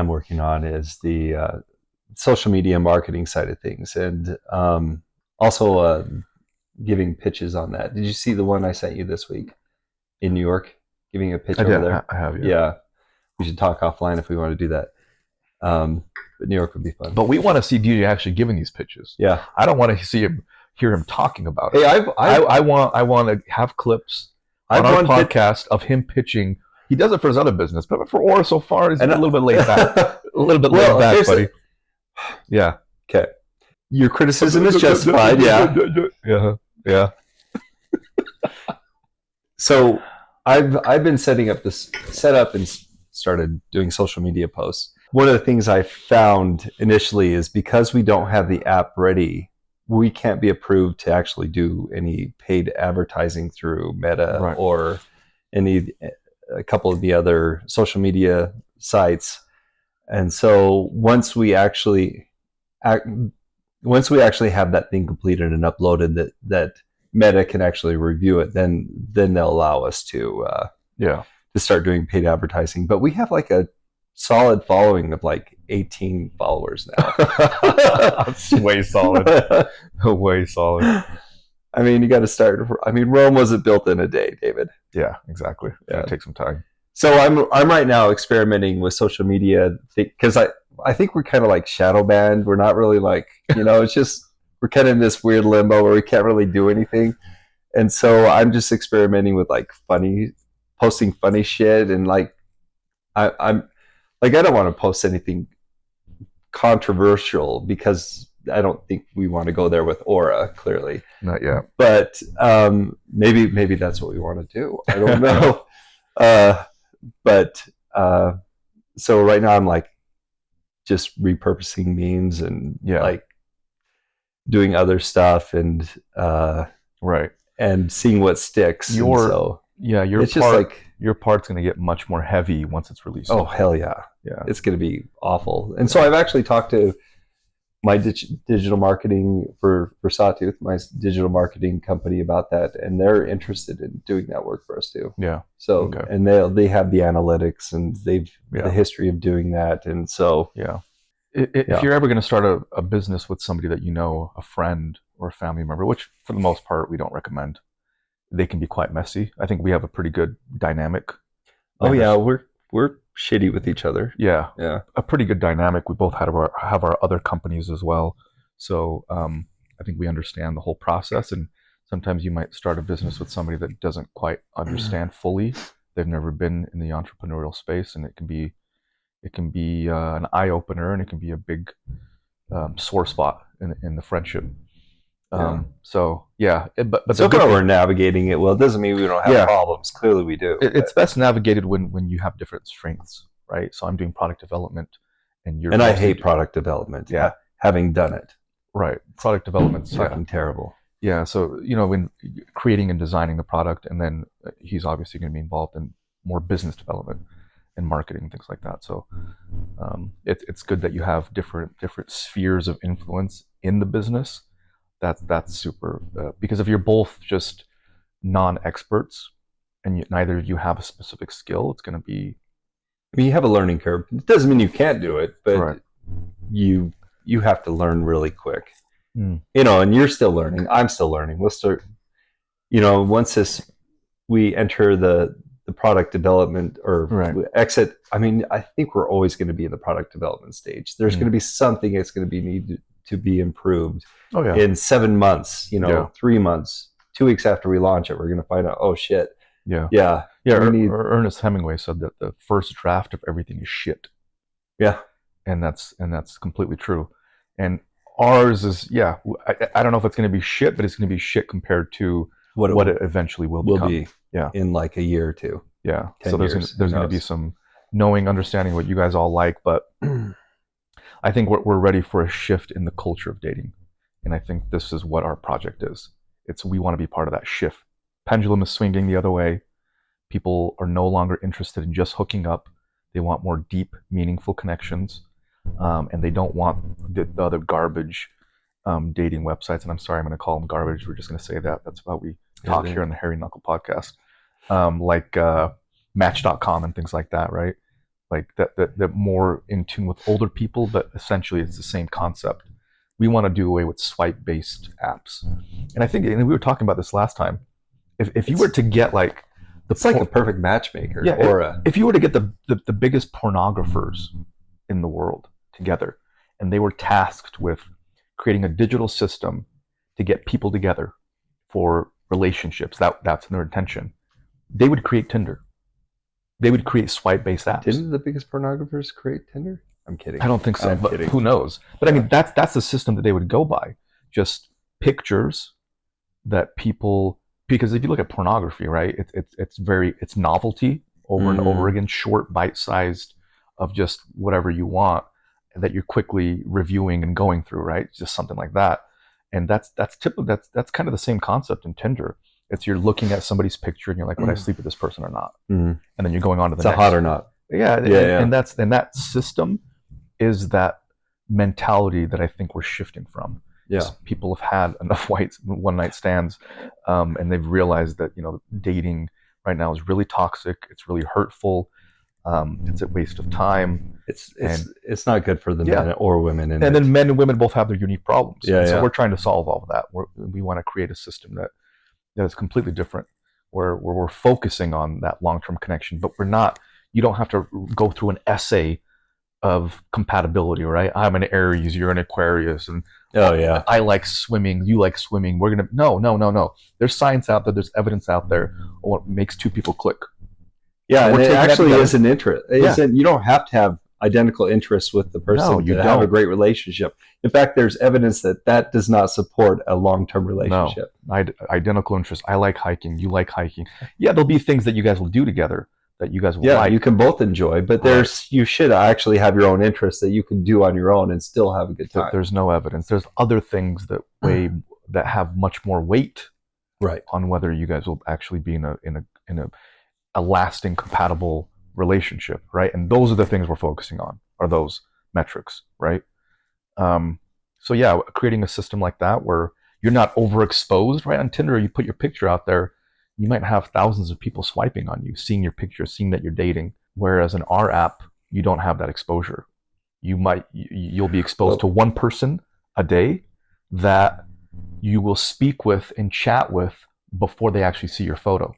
working on is the social media marketing side of things, and also giving pitches on that. Did you see the one I sent you this week in New York? Giving a pitch over there? I have, yeah. We should talk offline if we want to do that. But New York would be fun. But we want to see DJ actually giving these pitches. Yeah. I don't want to hear him talking about it. Hey, I want to have clips. on our podcast of him pitching. He does it for his other business, but for Orra so far, he's a little bit laid back. A little bit laid back, buddy. Yeah. Okay. Your criticism is justified. Yeah. Yeah. So I've been set up and started doing social media posts. One of the things I found initially is because we don't have the app ready, we can't be approved to actually do any paid advertising through Meta or a couple of the other social media sites. And so once we actually have that thing completed and uploaded, that Meta can actually review it, then they'll allow us to start doing paid advertising. But we have like a solid following of like 18 followers now. That's way solid. Way solid. I mean, you got to start. I mean, Rome wasn't built in a day, David. Yeah, exactly. Yeah, it takes some time. So I'm right now experimenting with social media because I think we're kind of like shadow banned. We're not really like, it's just we're kind of in this weird limbo where we can't really do anything. And so I'm just experimenting with like posting funny shit, and like I'm like, I don't want to post anything controversial because I don't think we want to go there with Orra, clearly. Not yet. But maybe that's what we want to do. I don't know. So right now I'm like just repurposing memes and like doing other stuff and and seeing what sticks. Your part's going to get much more heavy once it's released. Oh, hell yeah. Yeah. It's going to be awful. And so I've actually talked to my digital marketing for Sawtooth, my digital marketing company, about that, and they're interested in doing that work for us too. Yeah. So and they have the analytics and they've the history of doing that, and so if you're ever going to start a business with somebody that a friend or a family member, which for the most part we don't recommend, they can be quite messy. I think we have a pretty good dynamic. Oh yeah, we're shitty with each other. Yeah. A pretty good dynamic. We both have our other companies as well, so I think we understand the whole process. And sometimes you might start a business with somebody that doesn't quite understand fully. They've never been in the entrepreneurial space, and it can be an eye opener, and it can be a big sore spot in the friendship. But so far we're navigating it well. It doesn't mean we don't have problems. Clearly we do. It's best navigated when you have different strengths, right? So I'm doing product development, and I hate product development. Yeah, having done it. Right, product development's fucking terrible. Yeah, so when creating and designing the product, and then he's obviously going to be involved in more business development and marketing, things like that. So it's good that you have different spheres of influence in the business. That's super, because if you're both just non-experts and neither of you have a specific skill, it's going to be. I mean, you have a learning curve. It doesn't mean you can't do it, but you have to learn really quick. And you're still learning. I'm still learning. We'll start. Once we enter the product development or exit. I mean, I think we're always going to be in the product development stage. There's going to be something that's going to be needed to be improved. In 7 months, 3 months, 2 weeks after we launch it, we're going to find out, oh shit. Ernest Hemingway said that the first draft of everything is shit. Yeah. And that's completely true. And ours is, I don't know if it's going to be shit, but it's going to be shit compared to what it eventually will become. In like a year or two. Yeah. So there's going to be some understanding what you guys all like, but I think we're ready for a shift in the culture of dating. And I think this is what our project is. We want to be part of that shift. Pendulum is swinging the other way. People are no longer interested in just hooking up. They want more deep, meaningful connections. And they don't want the other garbage dating websites. And I'm sorry, I'm going to call them garbage. We're just going to say that. That's how we talk here on the Hairy Knuckle Podcast. Like Match.com and things like that, right? Like that more in tune with older people, but essentially it's the same concept. We want to do away with swipe-based apps. And I think, and we were talking about this last time, if you were to get like it's like a perfect matchmaker. If you were to get the biggest pornographers in the world together, and they were tasked with creating a digital system to get people together for relationships, that's their intention. they would create Tinder. They would create swipe-based apps. Didn't the biggest pornographers create Tinder? I'm kidding. I don't think so, but kidding. Who knows? But I mean, that's the system that they would go by. Just pictures that people, because if you look at pornography, right, it's novelty over and over again, short, bite-sized of just whatever you want that you're quickly reviewing and going through, right? Just something like that. And that's typical. That's kind of the same concept in Tinder. It's you're looking at somebody's picture and you're like, would I sleep with this person or not? And then you're going on to the next. It's a hot or not. Yeah. And that system is that mentality that I think we're shifting from. Yeah. People have had enough one night stands, and they've realized that, dating right now is really toxic. It's really hurtful. It's a waste of time. It's not good for the men or women. And then men and women both have their unique problems. Yeah. So we're trying to solve all of that. We want to create a system that is completely different, where we're focusing on that long-term connection, but we're not. You don't have to go through an essay of compatibility, right? I'm an Aries, you're an Aquarius, and I like swimming, you like swimming. We're gonna no. There's science out there, there's evidence out there on what makes two people click. Yeah, and it actually is an interest. You don't have to have identical interests with the person to have a great relationship. In fact, there's evidence that does not support a long-term relationship. No, identical interests. I like hiking, you like hiking. Yeah, there'll be things that you guys will do together that you guys will like. You can both enjoy, but you should actually have your own interests that you can do on your own and still have a good time. There's no evidence. There's other things that have much more weight, right, on whether you guys will actually be in a lasting, compatible relationship, right? And those are the things we're focusing on, are those metrics, right? So yeah, creating a system like that where you're not overexposed, right? On Tinder, you put your picture out there, you might have thousands of people swiping on you, seeing your picture, seeing that you're dating. Whereas in our app, you don't have that exposure. You'll be exposed to one person a day that you will speak with and chat with before they actually see your photo,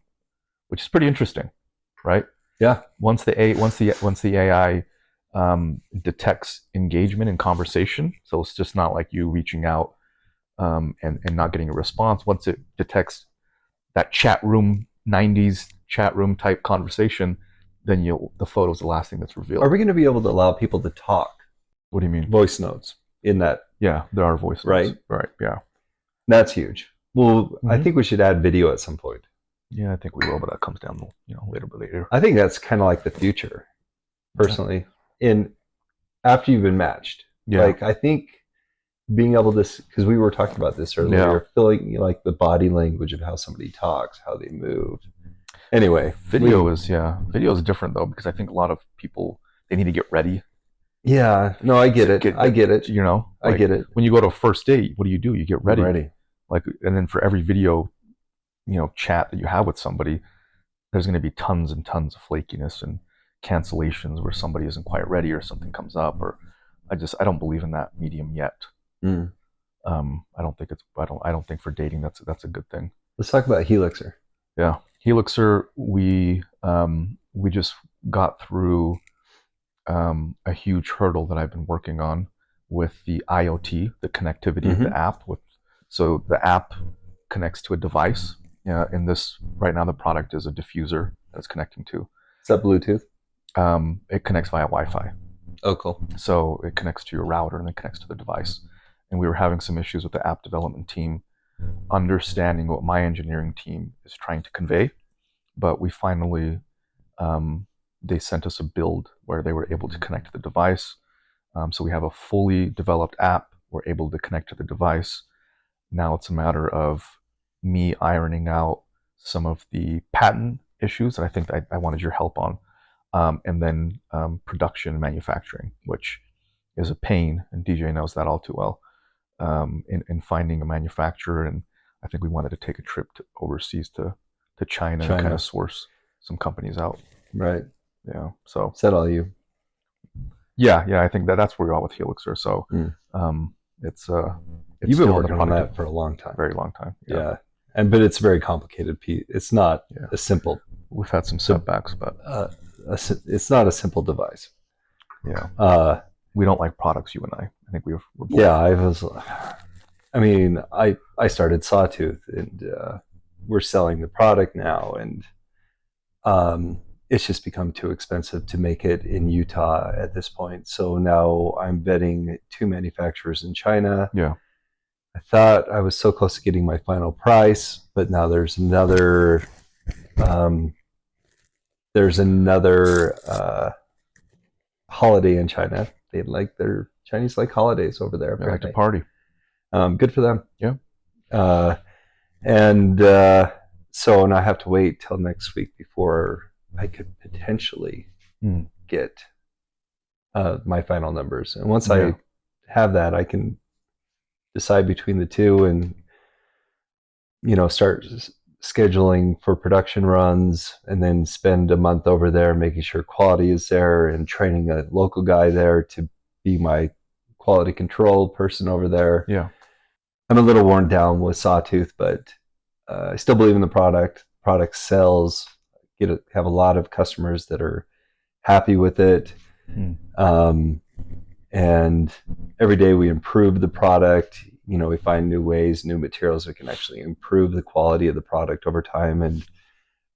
which is pretty interesting, right? Yeah. Once the AI detects engagement and conversation, so it's just not like you reaching out and not getting a response. Once it detects that chat room, 90s chat room type conversation, then the photo's the last thing that's revealed. Are we going to be able to allow people to talk? What do you mean? Voice notes in that? Yeah, there are voice notes. Right, yeah. That's huge. Well, I think we should add video at some point. Yeah, I think we will, but that comes down, later. I think that's kind of like the future, personally. After you've been matched. Yeah. Like, I think being able to, because we were talking about this earlier, feeling like the body language of how somebody talks, how they move. Anyway, video is different though, because I think a lot of people, they need to get ready. Yeah, no, I get it. I get it. I get it. When you go to a first date, what do? You get ready. And then for every video, chat that you have with somebody, there's going to be tons and tons of flakiness and cancellations where somebody isn't quite ready or something comes up, or I don't believe in that medium yet. I don't think for dating that's a good thing. Let's talk about Helixer. Yeah, Helixer. We just got through a huge hurdle that I've been working on with the IoT, the connectivity of the app. So the app connects to a device. In this right now, the product is a diffuser that it's connecting to. Is that Bluetooth? It connects via Wi-Fi. Oh, cool. So it connects to your router and then connects to the device. And we were having some issues with the app development team understanding what my engineering team is trying to convey. But we finally, they sent us a build where they were able to connect to the device. So we have a fully developed app. We're able to connect to the device. Now it's a matter of me ironing out some of the patent issues that I think I wanted your help on. And then production and manufacturing, which is a pain, and DJ knows that all too well, in finding a manufacturer. And I think we wanted to take a trip overseas to China and kind of source some companies out. Right. Yeah. So is that all you? Yeah. I think that's where we're at with Helixer. So it's you've been working on that for a long time. Very long time. Yeah. But it's a very complicated piece. It's not a simple. We've had some setbacks, but it's not a simple device. Yeah. We don't like products, you and I. I think we're both. Yeah, I started Sawtooth, and we're selling the product now, and it's just become too expensive to make it in Utah at this point. So now I'm vetting 2 manufacturers in China. Yeah. I thought I was so close to getting my final price, but now there's another holiday in China. They like their Chinese like holidays over there. They like to party. Good for them. Yeah. So now I have to wait till next week before I could potentially get my final numbers. And once I have that, I can decide between the two and, start scheduling for production runs, and then spend a month over there making sure quality is there and training a local guy there to be my quality control person over there. Yeah. I'm a little worn down with Sawtooth, but I still believe in the product. Product sells. Have a lot of customers that are happy with it. And every day we improve the product. We find new ways, new materials that can actually improve the quality of the product over time, and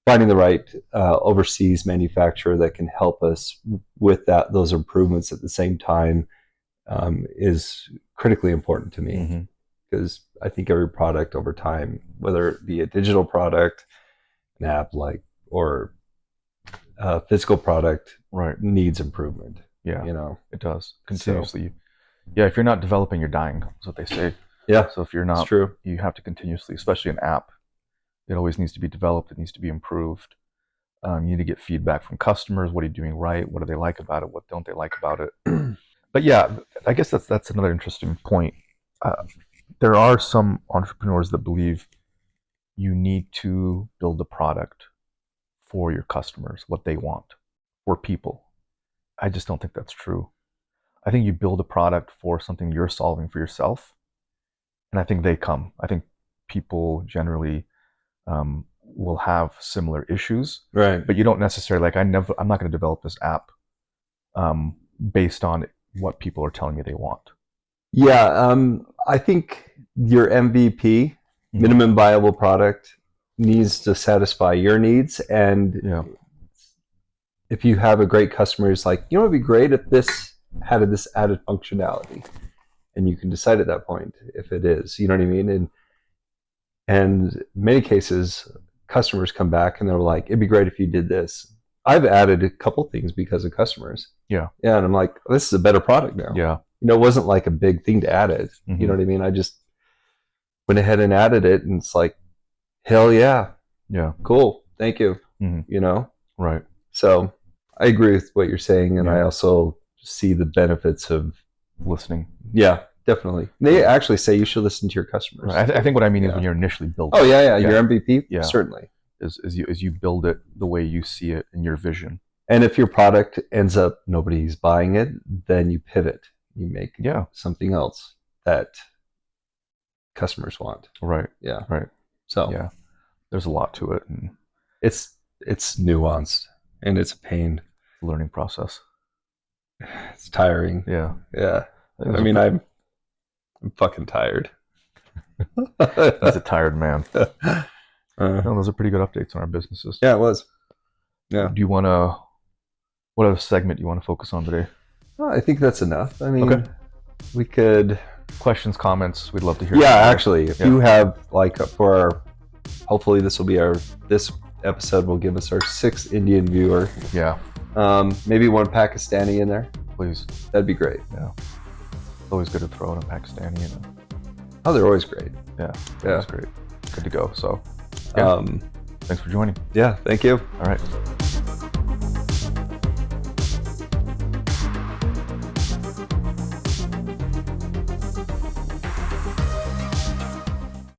finding the right overseas manufacturer that can help us with those improvements at the same time is critically important to me, because I think every product over time, whether it be a digital product, an app or a physical product, needs improvement. Yeah, it does continuously. So, if you're not developing, you're dying. That's what they say. Yeah. So if you're not, true. You have to continuously, especially an app. It always needs to be developed. It needs to be improved. You need to get feedback from customers. What are you doing right? What do they like about it? What don't they like about it? But yeah, I guess that's another interesting point. There are some entrepreneurs that believe you need to build a product for your customers, what they want, for people. I just don't think that's true. I think you build a product for something you're solving for yourself, and I think they come. I think people generally will have similar issues, right? But you don't necessarily I'm not going to develop this app based on what people are telling me they want. Yeah, I think your MVP, minimum viable product, needs to satisfy your needs. And if you have a great customer who's like, it'd be great if this had this added functionality, and you can decide at that point if it is, you know what I mean? And in many cases, customers come back and they're like, it'd be great if you did this. I've added a couple things because of customers. Yeah. And I'm like, this is a better product now. Yeah. It wasn't like a big thing to add it. You know what I mean? I just went ahead and added it, and it's like, hell yeah. Yeah. Cool. Thank you. Right. So I agree with what you're saying. And I also see the benefits of listening. Yeah, definitely. They actually say you should listen to your customers. Right. I think what I mean is when you're initially building. Oh yeah. Your MVP, certainly. Is you build it the way you see it in your vision. And if your product ends up nobody's buying it, then you pivot. You make something else that customers want. Right. Yeah. Right. So there's a lot to it, and it's nuanced, and it's a pain. Learning process. It's tiring. Yeah. Yeah. I mean, I'm fucking tired. He's a tired man. Those are pretty good updates on our businesses. Yeah, it was. Yeah. Do you want to? What other segment do you want to focus on today? Well, I think that's enough. I mean, we could questions, comments. We'd love to hear. Yeah, actually, if you have hopefully this episode will give us our 6th Indian viewer. Yeah. Maybe one Pakistani in there. Please. That'd be great. Yeah. It's always good to throw in a Pakistani in it. Oh, they're always great. Yeah. That's great. Good to go. So, thanks for joining. Yeah. Thank you. All right.